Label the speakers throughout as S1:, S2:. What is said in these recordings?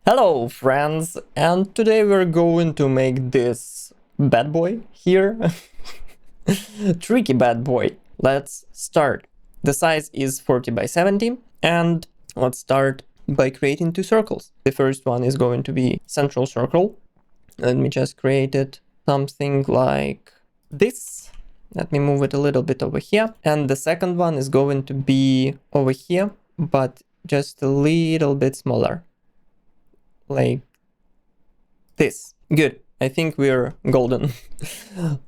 S1: Hello friends, and today we're going to make this bad boy here. Tricky bad boy. Let's start. The size is 40 by 70 and let's start by creating two circles. The first one is going to be central circle. Let me just create it something like this. Let me move it a little bit over here. And the second one is going to be over here, but just a little bit smaller. Like this. Good. I think we're golden.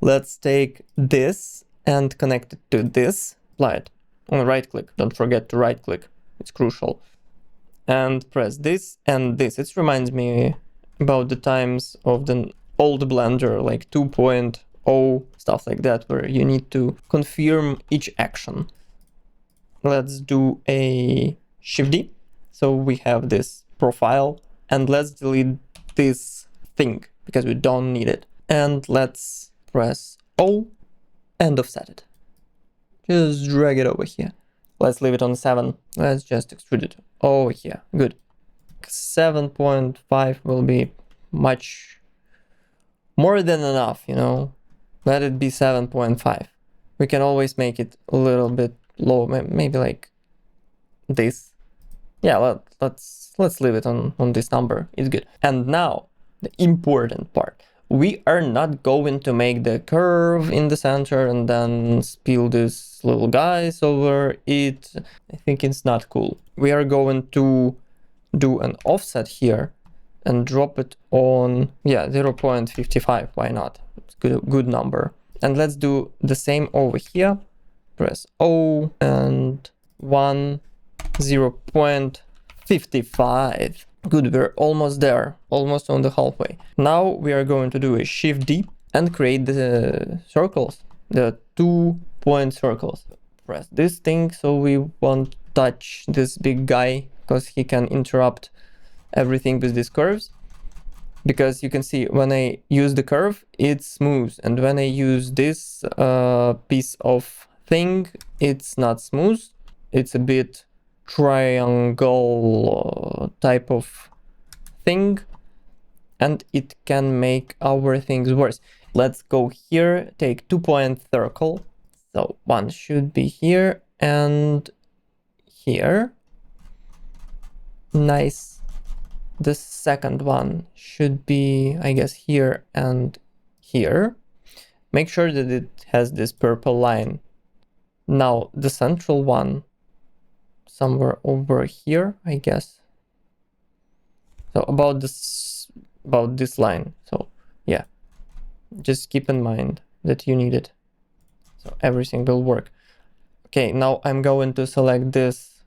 S1: Let's take this and connect it to this. Apply it. On right click. Don't forget to right click. It's crucial. And press this and this. It reminds me about the times of the old Blender, like 2.0, stuff like that, where you need to confirm each action. Let's do a Shift D. So we have this profile. And let's delete this thing because we don't need it. And let's press O and offset it. Just drag it over here. Let's leave it on 7. Let's just extrude it over here. Good. 7.5 will be much more than enough, you know. Let it be 7.5. We can always make it a little bit low, maybe like this. Yeah, let's leave it on this number. It's good. And now the important part. We are not going to make the curve in the center and then spill these little guys over it. I think it's not cool. We are going to do an offset here and drop it on 0.55. Why not? It's good number. And let's do the same over here. Press O and 0.55. Good, we're almost there, almost on the halfway. Now we are going to do a Shift D and create the circles, the 2-point circles. Press this thing so we won't touch this big guy because he can interrupt everything with these curves. Because you can see when I use the curve, it's smooth, and when I use this piece of thing, it's not smooth. It's a bit triangle type of thing, and it can make our things worse. Let's go here, take 2-point circle. So one should be here and here. Nice. The second one should be, I guess, here and here. Make sure that it has this purple line. Now the central one somewhere over here, I guess. So about this line. So yeah, just keep in mind that you need it. So everything will work. Okay, now I'm going to select this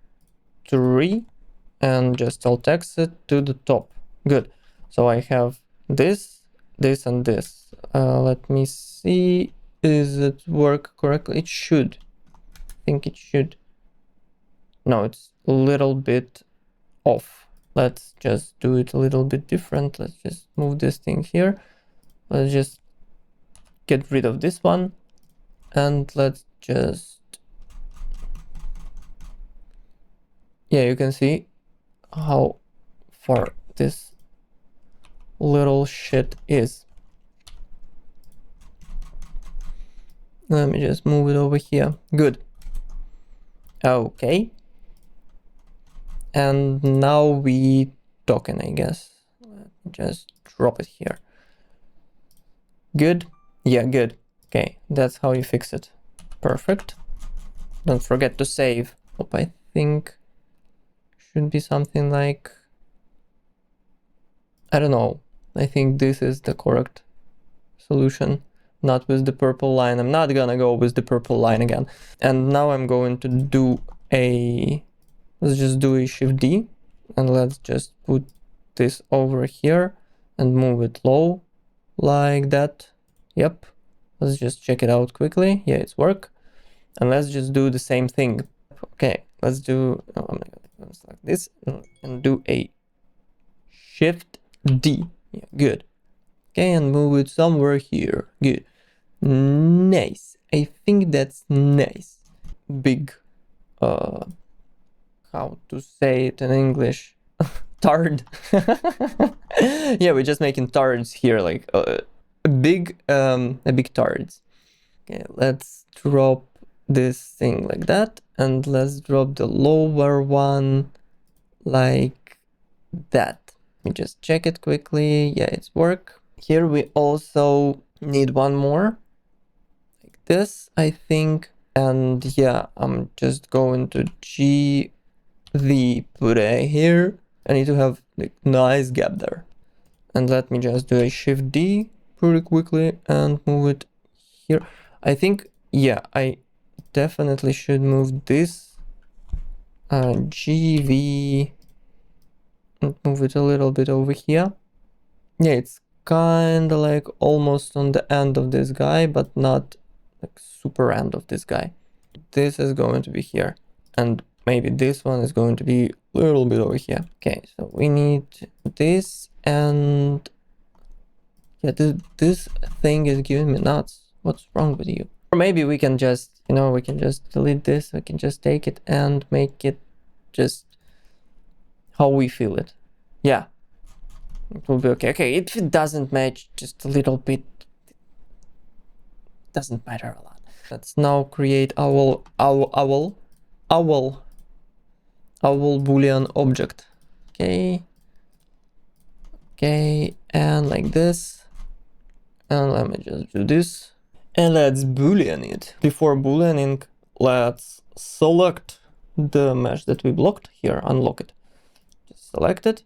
S1: 3 and just alt text it to the top. Good. So I have this, this, and this. Let me see. Is it work correctly? It should. I think it should. No, it's a little bit off. Let's just do it a little bit different. Let's just move this thing here. Let's just get rid of this one. And let's just... Yeah, you can see how far this little shit is. Let me just move it over here. Good. Okay. And now we talking, I guess. Just drop it here. Good. Yeah, good. Okay, that's how you fix it. Perfect. Don't forget to save. I think should be something like, I don't know. I think this is the correct solution. Not with the purple line. I'm not gonna go with the purple line again. And now I'm going to do a... Let's just do a Shift D and let's just put this over here and move it low like that. Yep. Let's just check it out quickly. Yeah, it's work. And let's just do the same thing. Okay, let's do like this and do a Shift D. Yeah, good. Okay, and move it somewhere here. Good. Nice. I think that's nice. Big how to say it in English. turd. Yeah, we're just making turds here, like a big turds. Okay, let's drop this thing like that, and let's drop the lower one like that. Let me just check it quickly. Yeah, it's work. Here we also need one more like this, I think. And yeah, I'm just going to put a here. I need to have like nice gap there. And let me just do a Shift D pretty quickly and move it here. I think, yeah, I definitely should move this GV and move it a little bit over here. Yeah, it's kind of like almost on the end of this guy, but not like super end of this guy. This is going to be here, and maybe this one is going to be a little bit over here. Okay, so we need this, and yeah, this thing is giving me nuts. What's wrong with you? Or maybe we can just, you know, we can just delete this. We can just take it and make it just how we feel it. Yeah, it will be okay. Okay, if it doesn't match just a little bit, it doesn't matter a lot. Let's now create owl Boolean object. Okay. Okay, and like this. And let me just do this. And let's Boolean it. Before Booleaning, let's select the mesh that we blocked here, unlock it. Just select it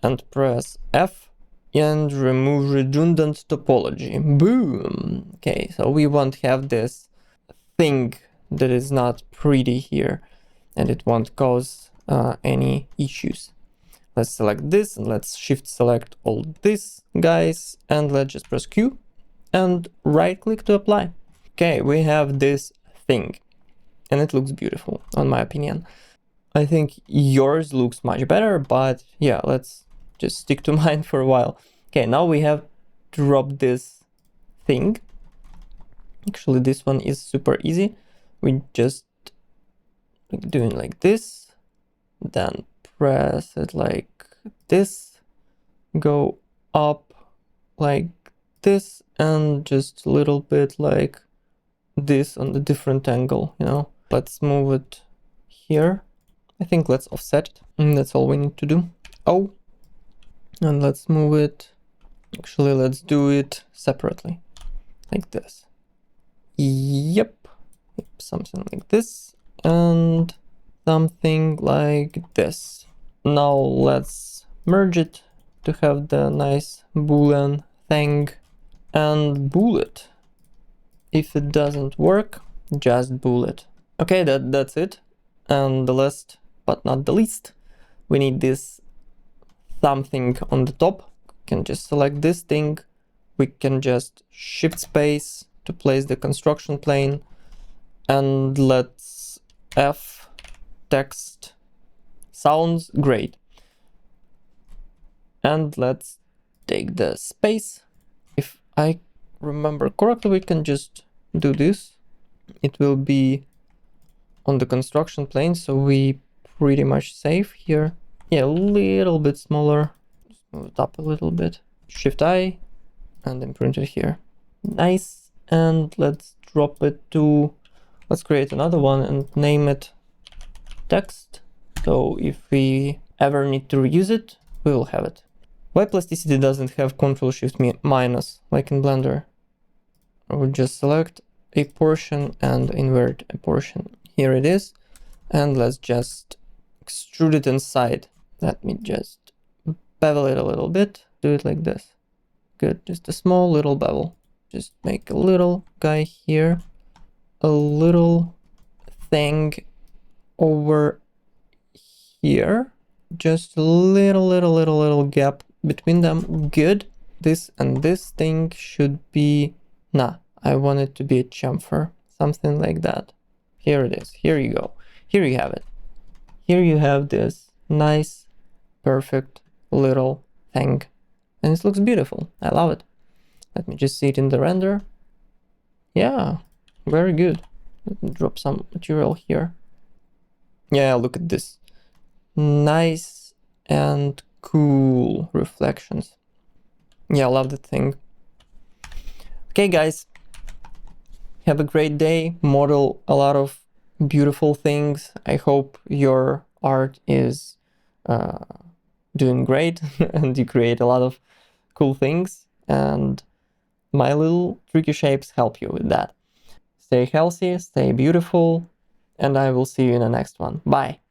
S1: and press F and remove redundant topology. Boom. Okay, so we won't have this thing that is not pretty here, and it won't cause any issues. Let's select this and let's shift select all these guys, and let's just press Q and right click to apply. Okay, we have this thing and it looks beautiful, in my opinion. I think yours looks much better, but yeah, let's just stick to mine for a while. Okay, now we have dropped this thing. Actually, this one is super easy. We just doing like this, then press it like this, go up like this, and just a little bit like this on a different angle, you know. Let's move it here. I think let's offset it, and that's all we need to do. Oh, and let's move it. Actually, let's do it separately, like this. Yep, something like this, and something like this. Now let's merge it to have the nice Boolean thing and bool it. If it doesn't work, just bool it. Okay, that's it. And the last but not the least, we need this something on the top. We can just select this thing. We can just shift space to place the construction plane, and let's F text. Sounds great. And let's take the space. If I remember correctly, we can just do this. It will be on the construction plane, so we pretty much safe here. Yeah, a little bit smaller. Just move it up a little bit. Shift I and imprint it here. Nice. And let's drop it to, let's create another one and name it text. So if we ever need to reuse it, we will have it. Why Plasticity doesn't have Ctrl-Shift-minus like in Blender? I would just select a portion and invert a portion. Here it is. And let's just extrude it inside. Let me just bevel it a little bit. Do it like this. Good, just a small little bevel. Just make a little guy here. A little thing over here. Just a little gap between them. Good. This and this thing should be, nah, I want it to be a chamfer, something like that. Here it is. Here you go. Here you have it. Here you have this nice, perfect little thing, and it looks beautiful. I love it. Let me just see it in the render. Yeah, very good. Let me drop some material here. Yeah, look at this. Nice and cool reflections. Yeah, I love the thing. Okay, guys, have a great day. Model a lot of beautiful things. I hope your art is doing great and you create a lot of cool things, and my little tricky shapes help you with that. Stay healthy, stay beautiful, and I will see you in the next one. Bye.